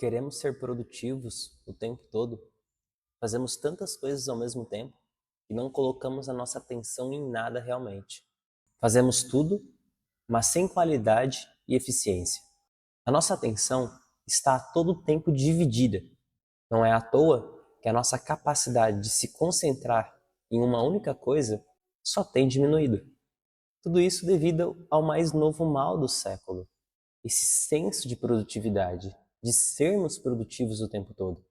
Queremos ser produtivos o tempo todo, fazemos tantas coisas ao mesmo tempo e não colocamos a nossa atenção em nada realmente. Fazemos tudo, mas sem qualidade e eficiência. A nossa atenção está a todo tempo dividida. Não é à toa que a nossa capacidade de se concentrar em uma única coisa só tem diminuído. Tudo isso devido ao mais novo mal do século, esse senso de produtividade, de sermos produtivos o tempo todo.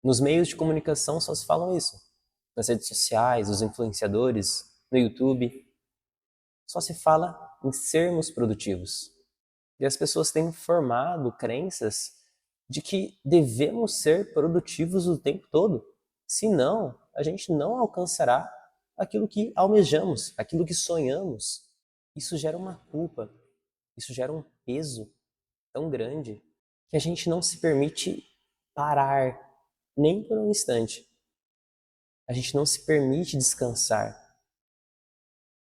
Nos meios de comunicação só se falam isso. Nas redes sociais, os influenciadores, no YouTube, só se fala em sermos produtivos. E as pessoas têm formado crenças de que devemos ser produtivos o tempo todo. Senão, a gente não alcançará aquilo que almejamos, aquilo que sonhamos. Isso gera uma culpa, isso gera um peso tão grande que a gente não se permite parar nem por um instante. A gente não se permite descansar.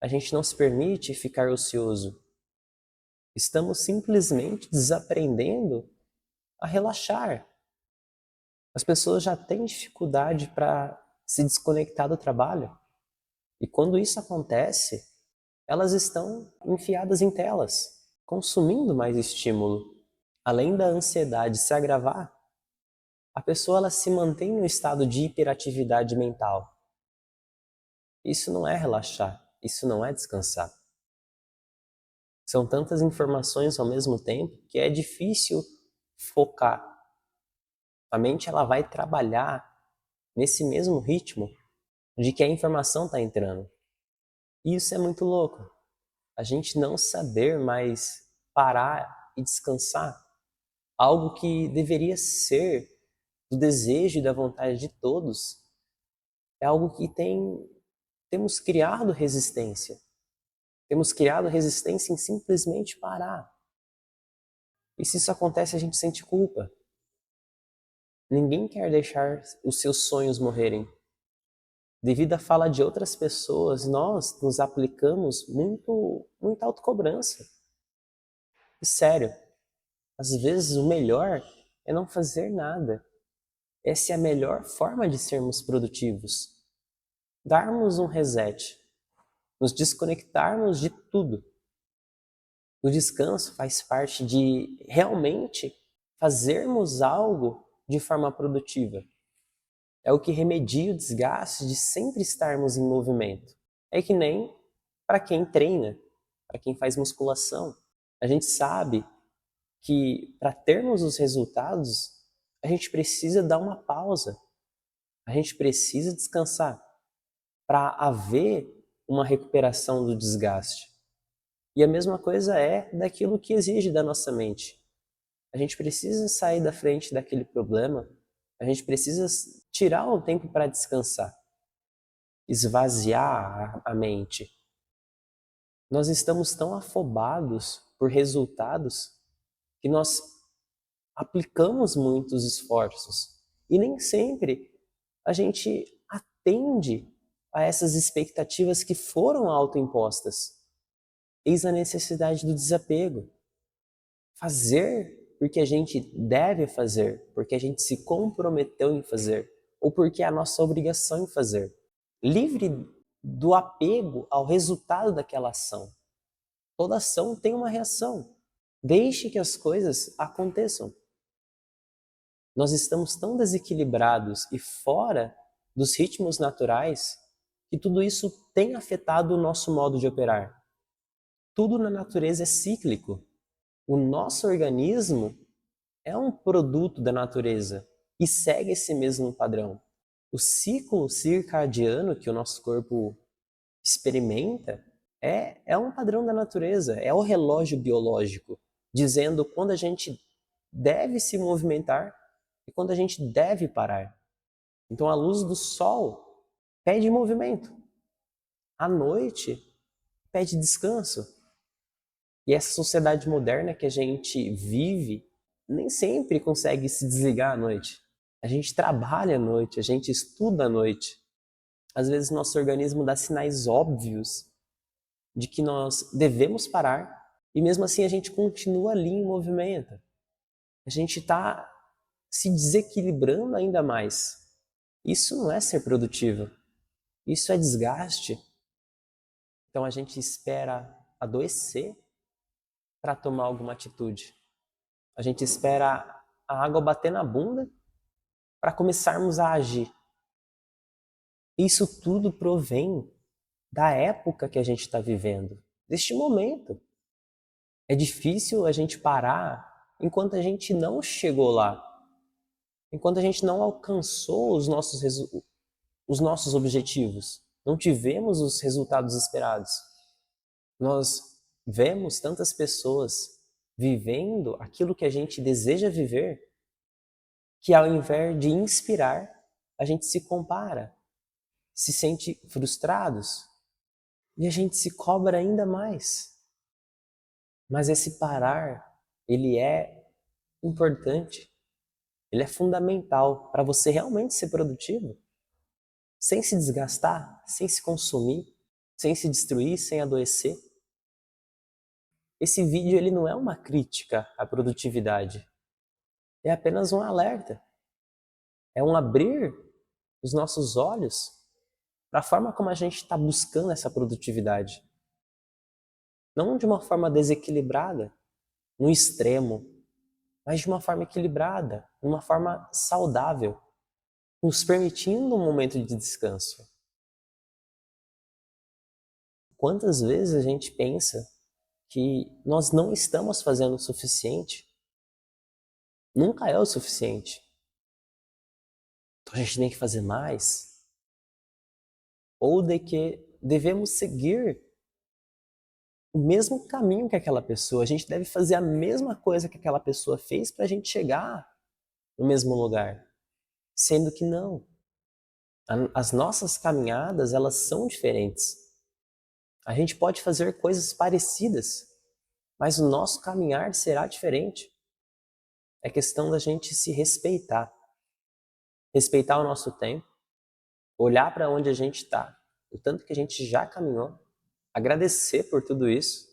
A gente não se permite ficar ocioso. Estamos simplesmente desaprendendo a relaxar. As pessoas já têm dificuldade para se desconectar do trabalho. E quando isso acontece, elas estão enfiadas em telas, consumindo mais estímulo. Além da ansiedade se agravar, a pessoa ela se mantém no estado de hiperatividade mental. Isso não é relaxar, isso não é descansar. São tantas informações ao mesmo tempo que é difícil focar. A mente ela vai trabalhar nesse mesmo ritmo de que a informação está entrando. E isso é muito louco. A gente não saber mais parar e descansar. Algo que deveria ser do desejo e da vontade de todos. É algo que temos criado resistência. Temos criado resistência em simplesmente parar. E se isso acontece, a gente sente culpa. Ninguém quer deixar os seus sonhos morrerem. Devido à fala de outras pessoas, nós nos aplicamos muita autocobrança. E sério, às vezes o melhor é não fazer nada. Essa é a melhor forma de sermos produtivos. Darmos um reset, nos desconectarmos de tudo. O descanso faz parte de realmente fazermos algo de forma produtiva. É o que remedia o desgaste de sempre estarmos em movimento. É que nem para quem treina, para quem faz musculação. A gente sabe que para termos os resultados, a gente precisa dar uma pausa. A gente precisa descansar para haver uma recuperação do desgaste. E a mesma coisa é daquilo que exige da nossa mente. A gente precisa sair da frente daquele problema, a gente precisa tirar um tempo para descansar, esvaziar a mente. Nós estamos tão afobados por resultados que nós aplicamos muitos esforços e nem sempre a gente atende a essas expectativas que foram autoimpostas. Eis a necessidade do desapego. Fazer porque a gente deve fazer, porque a gente se comprometeu em fazer, ou porque é a nossa obrigação em fazer. Livre do apego ao resultado daquela ação. Toda ação tem uma reação. Deixe que as coisas aconteçam. Nós estamos tão desequilibrados e fora dos ritmos naturais que tudo isso tem afetado o nosso modo de operar. Tudo na natureza é cíclico. O nosso organismo é um produto da natureza e segue esse mesmo padrão. O ciclo circadiano que o nosso corpo experimenta é um padrão da natureza, é o relógio biológico, dizendo quando a gente deve se movimentar e quando a gente deve parar. Então a luz do sol pede movimento, a noite pede descanso. E essa sociedade moderna que a gente vive nem sempre consegue se desligar à noite. A gente trabalha à noite, a gente estuda à noite. Às vezes nosso organismo dá sinais óbvios de que nós devemos parar e mesmo assim a gente continua ali em movimento. a gente está se desequilibrando ainda mais. Isso não é ser produtivo, isso é desgaste. Então a gente espera adoecer para tomar alguma atitude. A gente espera a água bater na bunda para começarmos a agir. Isso tudo provém da época que a gente está vivendo, deste momento. É difícil a gente parar enquanto a gente não chegou lá, enquanto a gente não alcançou os nossos objetivos, não tivemos os resultados esperados. Nós vemos tantas pessoas vivendo aquilo que a gente deseja viver, que ao invés de inspirar, a gente se compara, se sente frustrados e a gente se cobra ainda mais. Mas esse parar, ele é importante, ele é fundamental para você realmente ser produtivo, sem se desgastar, sem se consumir, sem se destruir, sem adoecer. Esse vídeo ele não é uma crítica à produtividade, é apenas um alerta, é um abrir os nossos olhos para a forma como a gente está buscando essa produtividade. Não de uma forma desequilibrada, no extremo, mas de uma forma equilibrada, de uma forma saudável, nos permitindo um momento de descanso. Quantas vezes a gente pensa que nós não estamos fazendo o suficiente? Nunca é o suficiente. Então a gente tem que fazer mais. Ou de que devemos seguir o mesmo caminho que aquela pessoa. A gente deve fazer a mesma coisa que aquela pessoa fez para a gente chegar no mesmo lugar. Sendo que não. As nossas caminhadas, elas são diferentes. A gente pode fazer coisas parecidas, mas o nosso caminhar será diferente. É questão da gente se respeitar. Respeitar o nosso tempo, olhar para onde a gente está, o tanto que a gente já caminhou, agradecer por tudo isso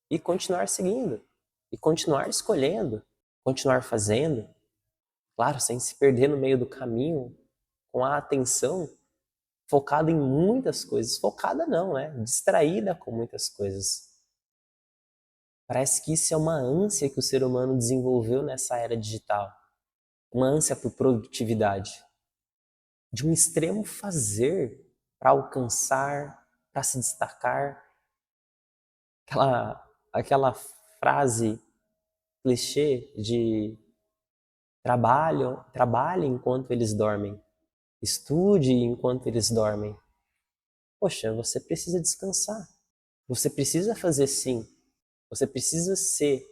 e continuar seguindo, e continuar escolhendo, continuar fazendo, claro, sem se perder no meio do caminho, com a atenção focada em muitas coisas. Focada não, né? Distraída com muitas coisas. Parece que isso é uma ânsia que o ser humano desenvolveu nessa era digital. Uma ânsia por produtividade. De um extremo fazer para alcançar, para se destacar. Aquela frase clichê de trabalhe enquanto eles dormem. Estude enquanto eles dormem. Poxa, você precisa descansar. Você precisa fazer sim. Você precisa ser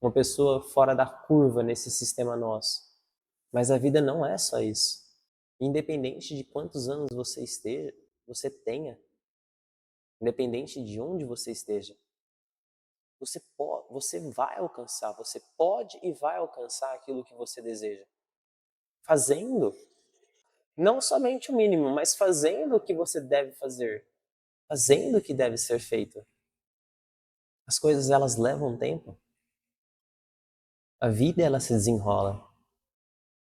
uma pessoa fora da curva nesse sistema nosso. Mas a vida não é só isso. Independente de quantos anos você tenha, independente de onde você esteja, você vai alcançar, você pode e vai alcançar aquilo que você deseja. Fazendo, não somente o mínimo, mas fazendo o que você deve fazer, fazendo o que deve ser feito. As coisas, elas levam tempo. A vida, ela se desenrola.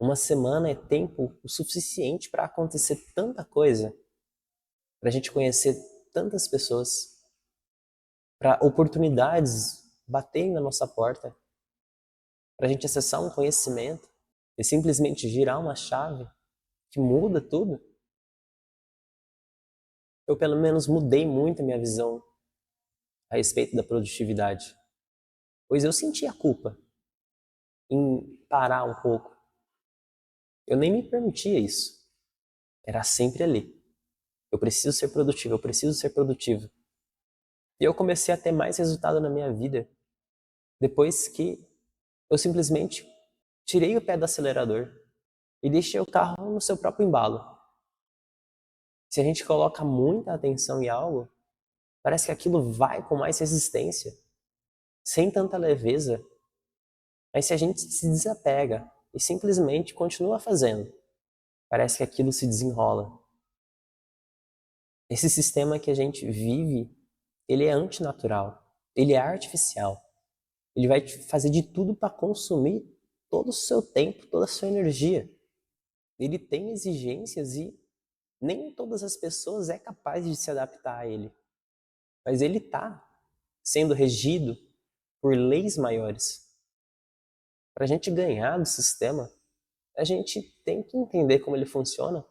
Uma semana é tempo o suficiente para acontecer tanta coisa, para a gente conhecer tantas pessoas, para oportunidades baterem na nossa porta, para a gente acessar um conhecimento e simplesmente girar uma chave que muda tudo. Eu, pelo menos, mudei muito a minha visão a respeito da produtividade, pois eu sentia culpa em parar um pouco. Eu nem me permitia isso. Era sempre ali. Eu preciso ser produtivo, eu preciso ser produtivo. E eu comecei a ter mais resultado na minha vida depois que eu simplesmente tirei o pé do acelerador e deixei o carro no seu próprio embalo. Se a gente coloca muita atenção em algo, parece que aquilo vai com mais resistência, sem tanta leveza. Mas se a gente se desapega e simplesmente continua fazendo, parece que aquilo se desenrola. Esse sistema que a gente vive, ele é antinatural, ele é artificial. Ele vai fazer de tudo para consumir todo o seu tempo, toda a sua energia. Ele tem exigências e nem todas as pessoas é capaz de se adaptar a ele. Mas ele está sendo regido por leis maiores. Para a gente ganhar do sistema, a gente tem que entender como ele funciona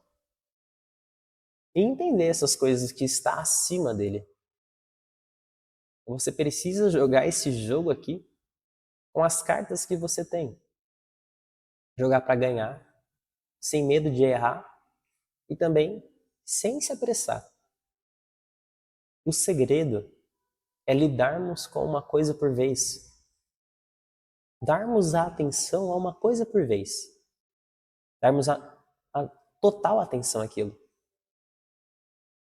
e entender essas coisas que está acima dele. Você precisa jogar esse jogo aqui com as cartas que você tem. Jogar para ganhar, sem medo de errar e também sem se apressar. O segredo é lidarmos com uma coisa por vez. Darmos a atenção a uma coisa por vez. Darmos a total atenção àquilo.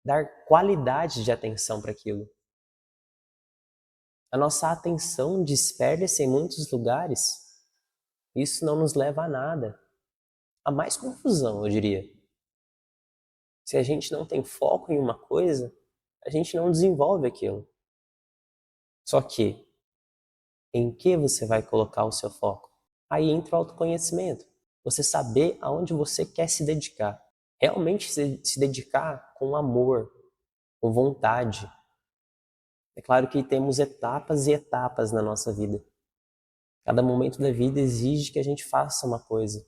Dar qualidade de atenção para aquilo. A nossa atenção dispersa em muitos lugares. Isso não nos leva a nada. A mais confusão, eu diria. Se a gente não tem foco em uma coisa, a gente não desenvolve aquilo. Só que, em que você vai colocar o seu foco? Aí entra o autoconhecimento. Você saber aonde você quer se dedicar. Realmente se dedicar com amor, com vontade. É claro que temos etapas e etapas na nossa vida. Cada momento da vida exige que a gente faça uma coisa.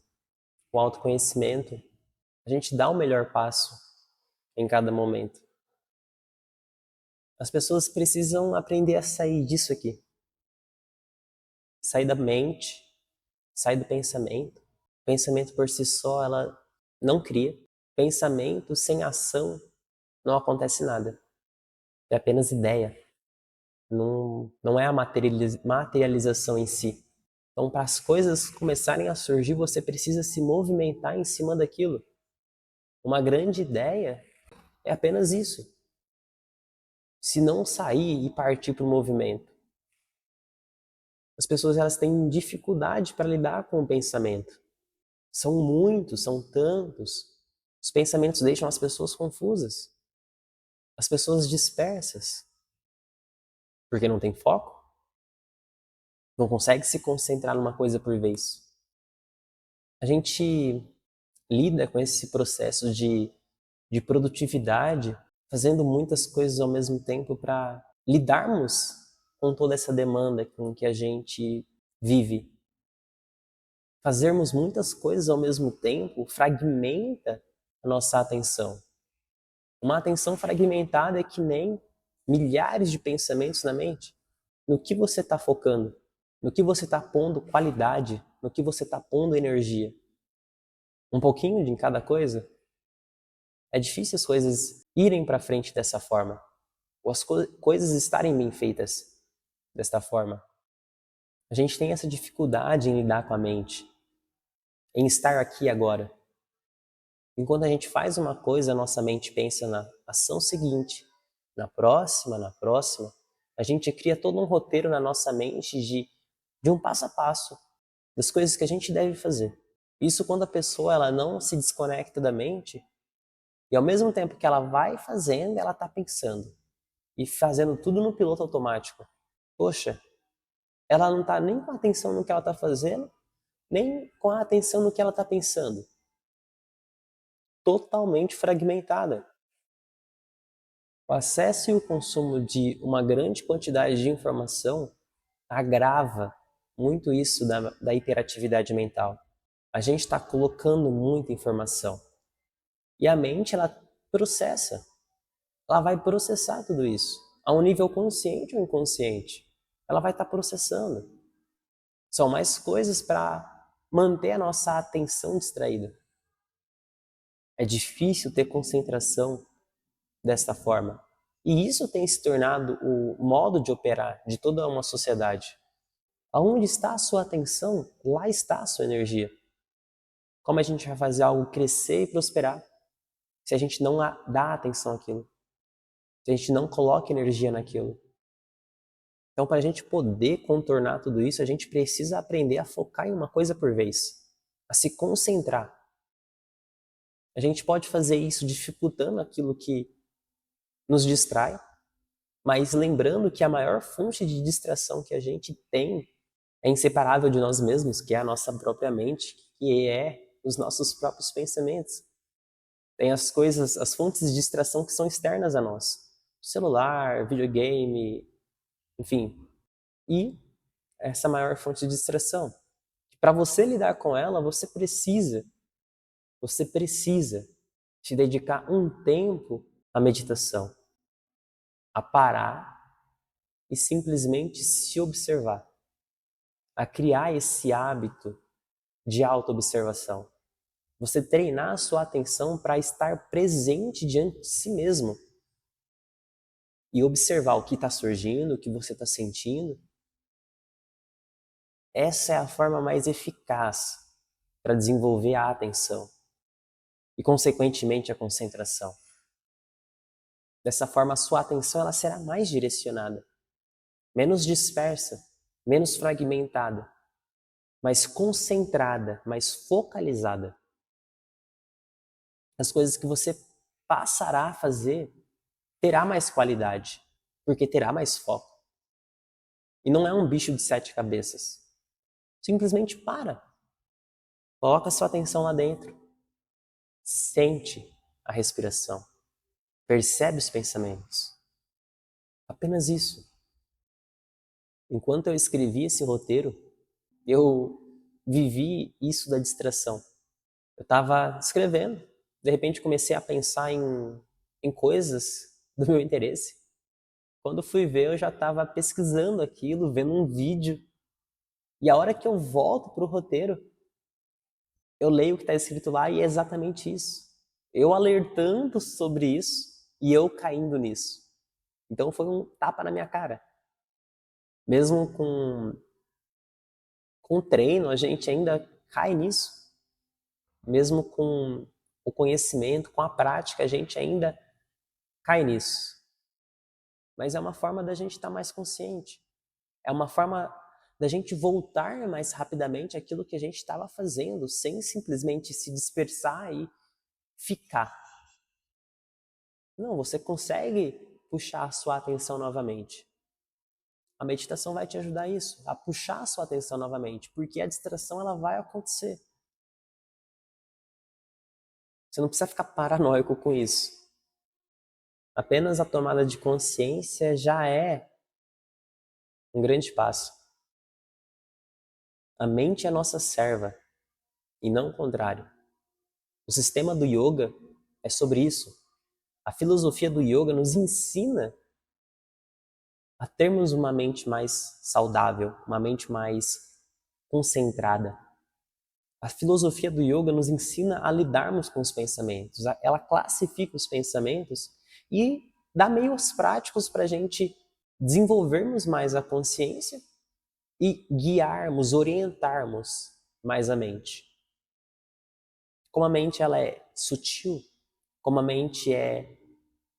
Com autoconhecimento, a gente dá o melhor passo em cada momento. As pessoas precisam aprender a sair disso aqui. Sair da mente, sair do pensamento. O pensamento por si só, ela não cria. Pensamento sem ação não acontece nada. É apenas ideia. Não é a materialização em si. Então, para as coisas começarem a surgir, você precisa se movimentar em cima daquilo. Uma grande ideia é apenas isso. Se não sair e partir para o movimento. As pessoas elas têm dificuldade para lidar com o pensamento. São muitos, são tantos. Os pensamentos deixam as pessoas confusas. As pessoas dispersas. Porque não tem foco. Não consegue se concentrar numa coisa por vez. A gente lida com esse processo de produtividade, fazendo muitas coisas ao mesmo tempo para lidarmos com toda essa demanda com que a gente vive. Fazermos muitas coisas ao mesmo tempo fragmenta a nossa atenção. Uma atenção fragmentada é que nem milhares de pensamentos na mente. No que você está focando? No que você está pondo qualidade? No que você está pondo energia? Um pouquinho de cada coisa? É difícil as coisas irem para frente dessa forma. Ou as coisas estarem bem feitas desta forma. A gente tem essa dificuldade em lidar com a mente. Em estar aqui agora. Enquanto a gente faz uma coisa, a nossa mente pensa na ação seguinte, na próxima. A gente cria todo um roteiro na nossa mente de um passo a passo, das coisas que a gente deve fazer. Isso quando a pessoa ela não se desconecta da mente e ao mesmo tempo que ela vai fazendo, ela está pensando e fazendo tudo no piloto automático. Poxa, ela não está nem com atenção no que ela está fazendo, nem com a atenção no que ela está pensando. Totalmente fragmentada. O acesso e o consumo de uma grande quantidade de informação agrava muito isso da hiperatividade mental. A gente está colocando muita informação. E a mente, ela processa. Ela vai processar tudo isso. A um nível consciente ou inconsciente. Ela vai estar processando. São mais coisas para manter a nossa atenção distraída. É difícil ter concentração desta forma. E isso tem se tornado o modo de operar de toda uma sociedade. Aonde está a sua atenção, lá está a sua energia. Como a gente vai fazer algo crescer e prosperar se a gente não dá atenção àquilo? Se a gente não coloca energia naquilo? Então, para a gente poder contornar tudo isso, a gente precisa aprender a focar em uma coisa por vez, a se concentrar. A gente pode fazer isso dificultando aquilo que nos distrai, mas lembrando que a maior fonte de distração que a gente tem É inseparável de nós mesmos, que é a nossa própria mente, que é os nossos próprios pensamentos. Tem as coisas, as fontes de distração que são externas a nós. Celular, videogame, enfim. E essa maior fonte de distração. Para você lidar com ela, você precisa te dedicar um tempo à meditação, a parar e simplesmente se observar, a criar esse hábito de autoobservação. Você treinar a sua atenção para estar presente diante de si mesmo e observar o que está surgindo, o que você está sentindo. Essa é a forma mais eficaz para desenvolver a atenção e, consequentemente, a concentração. Dessa forma, a sua atenção ela será mais direcionada, menos dispersa, menos fragmentada, mais concentrada, mais focalizada. As coisas que você passará a fazer terá mais qualidade, porque terá mais foco. E não é um bicho de 7 cabeças. Simplesmente para. Coloca sua atenção lá dentro. Sente a respiração. Percebe os pensamentos. Apenas isso. Enquanto eu escrevi esse roteiro, eu vivi isso da distração. Eu estava escrevendo, de repente comecei a pensar em coisas do meu interesse. Quando fui ver, eu já estava pesquisando aquilo, vendo um vídeo. E a hora que eu volto para o roteiro, eu leio o que está escrito lá e é exatamente isso. Eu alertando sobre isso e eu caindo nisso. Então foi um tapa na minha cara. Mesmo com treino, a gente ainda cai nisso. Mesmo com o conhecimento, com a prática, a gente ainda cai nisso. Mas é uma forma da gente estar mais consciente. É uma forma da gente voltar mais rapidamente àquilo que a gente estava fazendo, sem simplesmente se dispersar e ficar. Não, você consegue puxar a sua atenção novamente. A meditação vai te ajudar isso, a puxar a sua atenção novamente, porque a distração ela vai acontecer. Você não precisa ficar paranoico com isso. Apenas a tomada de consciência já é um grande passo. A mente é nossa serva e não o contrário. O sistema do yoga é sobre isso. A filosofia do yoga nos ensina a termos uma mente mais saudável, uma mente mais concentrada. A filosofia do yoga nos ensina a lidarmos com os pensamentos. Ela classifica os pensamentos e dá meios práticos para a gente desenvolvermos mais a consciência e guiarmos, orientarmos mais a mente. Como a mente ela é sutil, como a mente é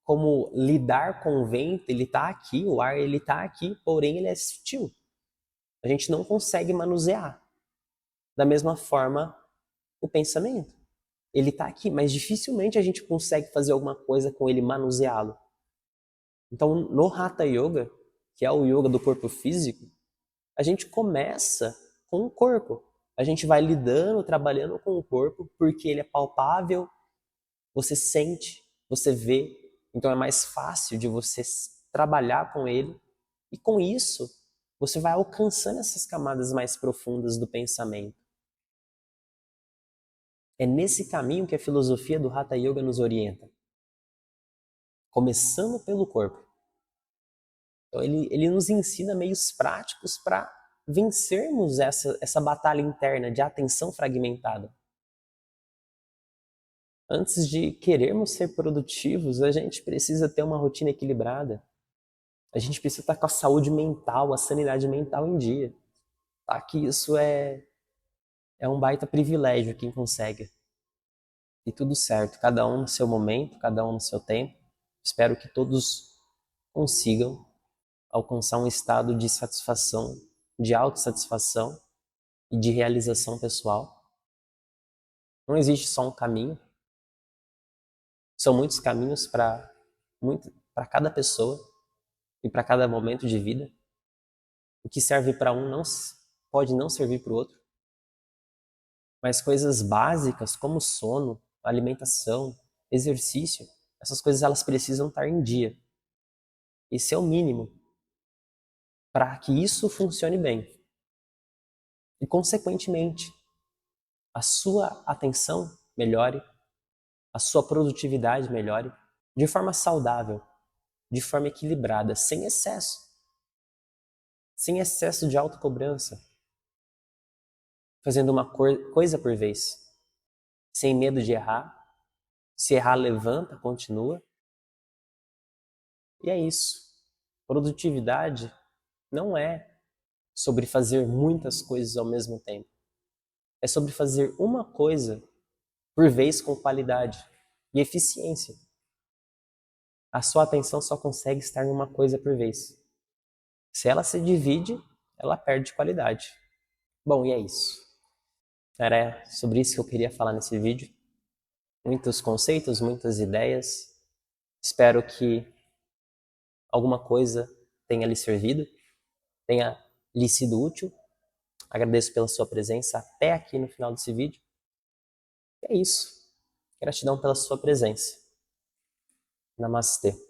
como lidar com o vento, ele está aqui, o ar ele está aqui, porém ele é sutil. A gente não consegue manusear. Da mesma forma, o pensamento. Ele está aqui, mas dificilmente a gente consegue fazer alguma coisa com ele, manuseá-lo. Então, no Hatha Yoga, que é o yoga do corpo físico, a gente começa com o corpo. A gente vai lidando, trabalhando com o corpo, porque ele é palpável, você sente, você vê, então é mais fácil de você trabalhar com ele. E com isso, você vai alcançando essas camadas mais profundas do pensamento. É nesse caminho que a filosofia do Hatha Yoga nos orienta. Começando pelo corpo. Então ele nos ensina meios práticos para vencermos essa batalha interna de atenção fragmentada. Antes de querermos ser produtivos, a gente precisa ter uma rotina equilibrada. A gente precisa estar com a saúde mental, a sanidade mental em dia. Tá? Que isso é um baita privilégio quem consegue. E tudo certo, cada um no seu momento, cada um no seu tempo. Espero que todos consigam alcançar um estado de satisfação, de autossatisfação e de realização pessoal. Não existe só um caminho. São muitos caminhos para cada pessoa e para cada momento de vida. O que serve para um não pode não servir para o outro. Mas coisas básicas como sono, alimentação, exercício, essas coisas elas precisam estar em dia. Esse é o mínimo para que isso funcione bem. E, consequentemente, a sua atenção melhore, a sua produtividade melhore, de forma saudável, de forma equilibrada, sem excesso de autocobrança, fazendo uma coisa por vez, sem medo de errar. Se errar, levanta, continua. E é isso. Produtividade não é sobre fazer muitas coisas ao mesmo tempo. É sobre fazer uma coisa por vez com qualidade e eficiência. A sua atenção só consegue estar em uma coisa por vez. Se ela se divide, ela perde qualidade. Bom, e é isso. Era sobre isso que eu queria falar nesse vídeo. Muitos conceitos, muitas ideias. Espero que alguma coisa tenha lhe servido, tenha lhe sido útil. Agradeço pela sua presença até aqui no final desse vídeo. E é isso. Gratidão pela sua presença. Namastê.